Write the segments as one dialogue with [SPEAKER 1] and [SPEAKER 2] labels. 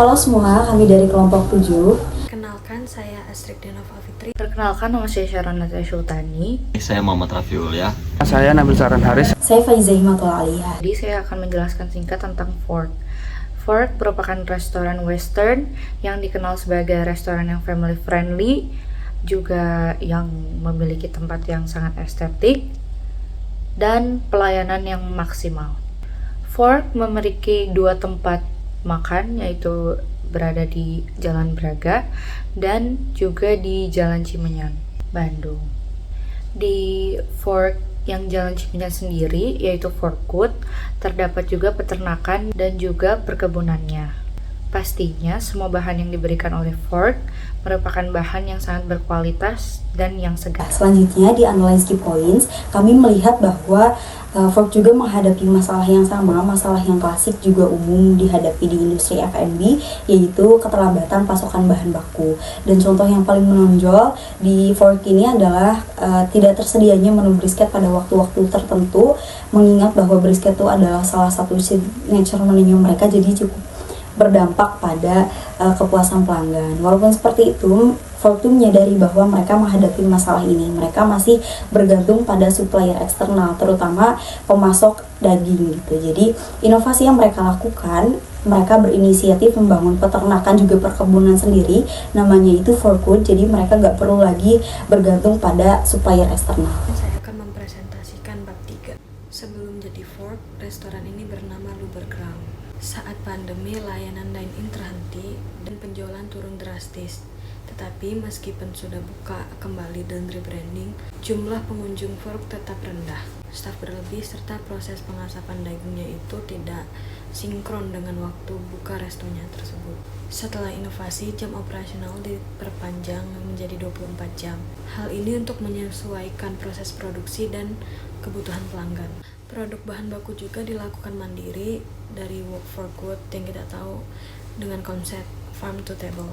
[SPEAKER 1] Halo semua, kami dari kelompok 7.
[SPEAKER 2] Kenalkan, saya Astrid Denova Fitri.
[SPEAKER 3] Perkenalkan, nama saya Sharon Natasha Sultani.
[SPEAKER 4] Saya Muhammad Rafiul ya.
[SPEAKER 5] Saya Nabil Saran Haris.
[SPEAKER 1] Saya Faizah Himatul Aliyah.
[SPEAKER 3] Jadi saya akan menjelaskan singkat tentang Fork. Fork merupakan restoran western yang dikenal sebagai restoran yang family friendly, juga yang memiliki tempat yang sangat estetik dan pelayanan yang maksimal. Fork memiliki 2 tempat makan, yaitu berada di Jalan Braga dan juga di Jalan Cimenyan, Bandung. Di Fork yang Jalan Cimenyan sendiri, yaitu Forkwood, terdapat juga peternakan dan juga perkebunannya. Pastinya semua bahan yang diberikan oleh Fork merupakan bahan yang sangat berkualitas dan yang segar.
[SPEAKER 1] Selanjutnya di Analyze Key Points, kami melihat bahwa Fork juga menghadapi masalah yang sama, masalah yang klasik juga umum dihadapi di industri F&B, yaitu keterlambatan pasokan bahan baku. Dan contoh yang paling menonjol di Fork ini adalah tidak tersedianya menu brisket pada waktu-waktu tertentu, mengingat bahwa brisket itu adalah salah satu signature menu mereka, jadi cukup berdampak pada kepuasan pelanggan. Walaupun seperti itu, Fork menyadari bahwa mereka menghadapi masalah ini. Mereka masih bergantung pada supplier eksternal, terutama pemasok daging gitu. Jadi inovasi yang mereka lakukan, mereka berinisiatif membangun peternakan juga perkebunan sendiri, namanya itu Forkwood. Jadi mereka nggak perlu lagi bergantung pada supplier eksternal.
[SPEAKER 2] Saya akan mempresentasikan bab 3. Sebelum jadi Fork, restoran ini bernama Luberground. Saat pandemi, layanan dine-in terhenti dan penjualan turun drastis. Tetapi meskipun sudah buka kembali dan rebranding, jumlah pengunjung Fork tetap rendah. Staf berlebih serta proses pengasapan dagingnya itu tidak sinkron dengan waktu buka restonya tersebut. Setelah inovasi, jam operasional diperpanjang menjadi 24 jam. Hal ini untuk menyesuaikan proses produksi dan kebutuhan pelanggan. Produk bahan baku juga dilakukan mandiri dari Forkwood yang kita tahu dengan konsep farm to table.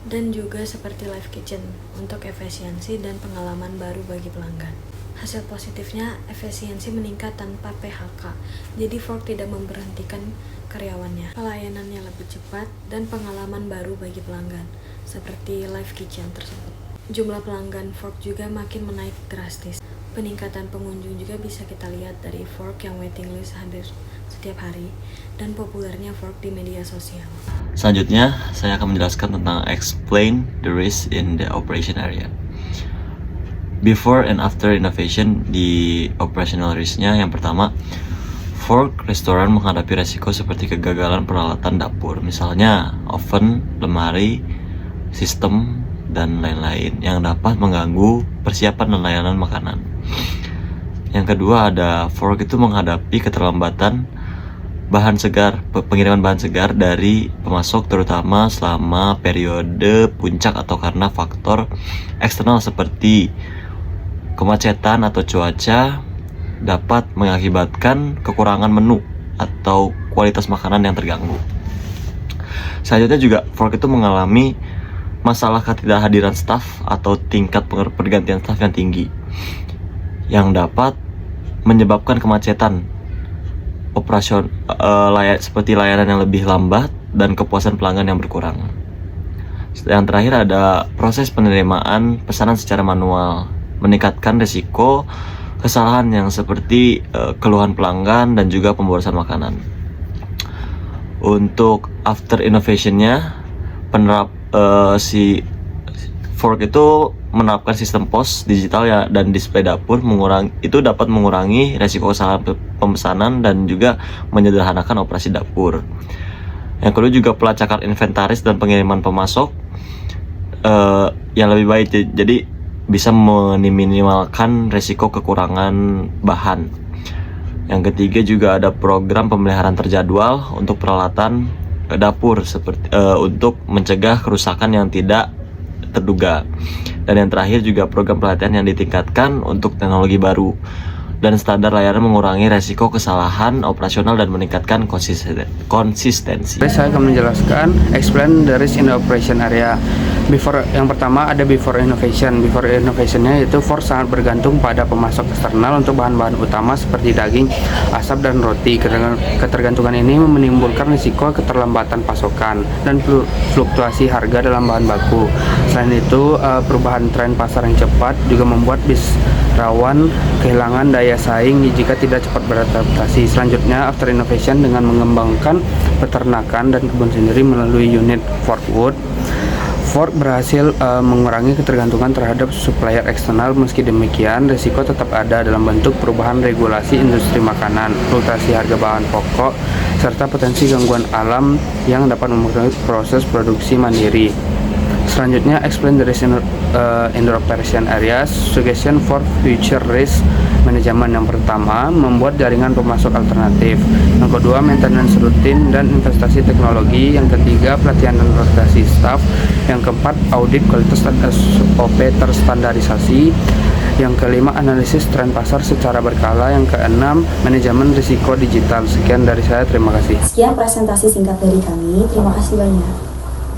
[SPEAKER 2] Dan juga seperti live kitchen untuk efisiensi dan pengalaman baru bagi pelanggan. Hasil positifnya, efisiensi meningkat tanpa PHK, jadi Fork tidak memberhentikan karyawannya. Pelayanannya lebih cepat dan pengalaman baru bagi pelanggan, seperti live kitchen tersebut. Jumlah pelanggan Fork juga makin menaik drastis. Peningkatan pengunjung juga bisa kita lihat dari Fork yang waiting list hampir setiap hari dan populernya Fork di media sosial.
[SPEAKER 4] Selanjutnya, saya akan menjelaskan tentang explain the risk in the operation area. Before and after innovation di operational risk-nya, yang pertama, Fork restoran menghadapi resiko seperti kegagalan peralatan dapur, misalnya oven, lemari, sistem, dan lain-lain yang dapat mengganggu persiapan dan layanan makanan. Yang kedua, ada Fork itu menghadapi keterlambatan bahan segar, pengiriman bahan segar dari pemasok, terutama selama periode puncak atau karena faktor eksternal seperti kemacetan atau cuaca dapat mengakibatkan kekurangan menu atau kualitas makanan yang terganggu. Selanjutnya juga Fork itu mengalami masalah ketidakhadiran staf atau tingkat pergantian staf yang tinggi yang dapat menyebabkan kemacetan seperti layanan yang lebih lambat dan kepuasan pelanggan yang berkurang. Yang terakhir ada proses penerimaan pesanan secara manual, meningkatkan risiko kesalahan yang seperti keluhan pelanggan dan juga pemborosan makanan. Untuk after innovation-nya, si Fork itu menerapkan sistem POS digital ya dan display dapur, itu dapat mengurangi resiko kesalahan pemesanan dan juga menyederhanakan operasi dapur. Yang kedua juga pelacakan inventaris dan pengiriman pemasok yang lebih baik, jadi bisa meminimalkan resiko kekurangan bahan. Yang ketiga juga ada program pemeliharaan terjadwal untuk peralatan dapur seperti untuk mencegah kerusakan yang tidak terduga. Dan yang terakhir juga program pelatihan yang ditingkatkan untuk teknologi baru. dan standar layanan mengurangi resiko kesalahan operasional dan meningkatkan konsistensi.
[SPEAKER 5] Saya akan menjelaskan explain the risk in the operation area. Yang pertama ada before innovation. Before innovationnya yaitu Ford sangat bergantung pada pemasok eksternal untuk bahan-bahan utama seperti daging, asap, dan roti. Ketergantungan ini menimbulkan risiko keterlambatan pasokan dan fluktuasi harga dalam bahan baku. Selain itu, perubahan tren pasar yang cepat juga membuat bis rawan kehilangan daya saing jika tidak cepat beradaptasi. Selanjutnya, after innovation dengan mengembangkan peternakan dan kebun sendiri melalui unit Ford Wood, Ford berhasil mengurangi ketergantungan terhadap supplier eksternal. Meski demikian, risiko tetap ada dalam bentuk perubahan regulasi industri makanan, fluktuasi harga bahan pokok, serta potensi gangguan alam yang dapat mempengaruhi proses produksi mandiri. Selanjutnya, explain the risk in the operation areas, suggestion for future risk management. Yang pertama, membuat jaringan pemasok alternatif. Yang kedua, maintenance rutin dan investasi teknologi. Yang ketiga, pelatihan dan rotasi staff. Yang keempat, audit kualitas dan SOP terstandarisasi. Yang kelima, analisis tren pasar secara berkala. Yang keenam, manajemen risiko digital. Sekian dari saya, terima kasih.
[SPEAKER 1] Sekian presentasi singkat dari kami, terima kasih banyak.